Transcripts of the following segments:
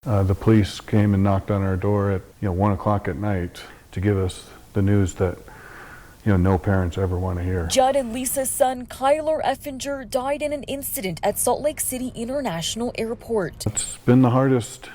The police came and knocked on our door at 1 o'clock at night to give us the news that no parents ever want to hear. Judd and Lisa's son, Kyler Effinger, died in an incident at Salt Lake City International Airport. It's been the hardest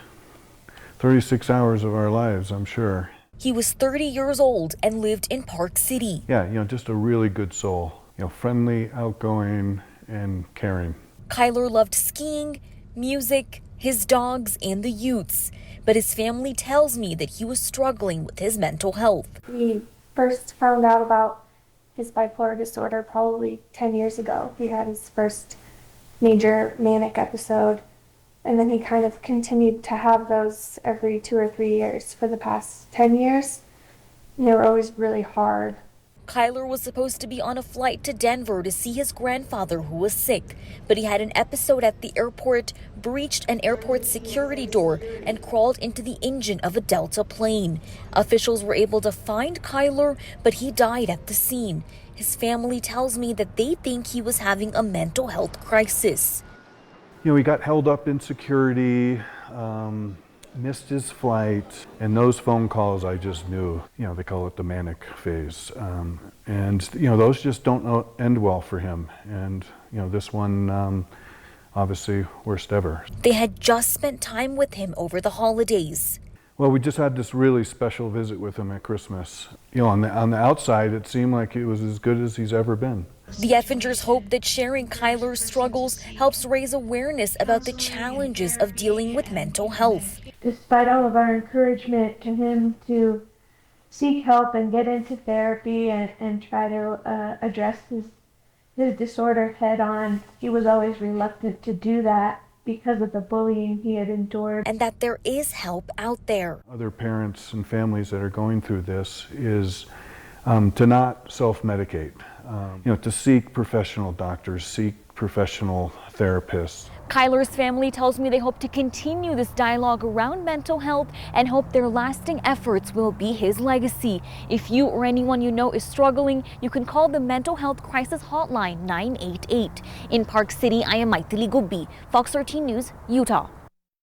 36 hours of our lives, I'm sure. He was 30 years old and lived in Park City. Yeah, just a really good soul. Friendly, outgoing, and caring. Kyler loved skiing, music, his dogs, and the Utes. But his family tells me that he was struggling with his mental health. We first found out about his bipolar disorder probably 10 years ago. He had his first major manic episode, and then he kind of continued to have those every 2 or 3 years for the past 10 years. And they were always really hard. Kyler was supposed to be on a flight to Denver to see his grandfather who was sick, but he had an episode at the airport, breached an airport security door, and crawled into the engine of a Delta plane. Officials were able to find Kyler, but he died at the scene. His family tells me that they think he was having a mental health crisis. He got held up in security, missed his flight, and those phone calls I just knew, they call it the manic phase. And those just don't end well for him. And, this one, obviously, worst ever. They had just spent time with him over the holidays. Well, we just had this really special visit with him at Christmas. On the outside, it seemed like it was as good as he's ever been. The Effingers hope that sharing Kyler's struggles helps raise awareness about the challenges of dealing with mental health. Despite all of our encouragement to him to seek help and get into therapy and try to address his disorder head on, he was always reluctant to do that because of the bullying he had endured. And that there is help out there. Other parents and families that are going through this is to not self-medicate, to seek professional doctors, seek professional therapists. Kyler's family tells me they hope to continue this dialogue around mental health and hope their lasting efforts will be his legacy. If you or anyone you know is struggling, you can call the Mental Health Crisis Hotline 988. In Park City, I am Maitili Gubbi, Fox 13 News, Utah.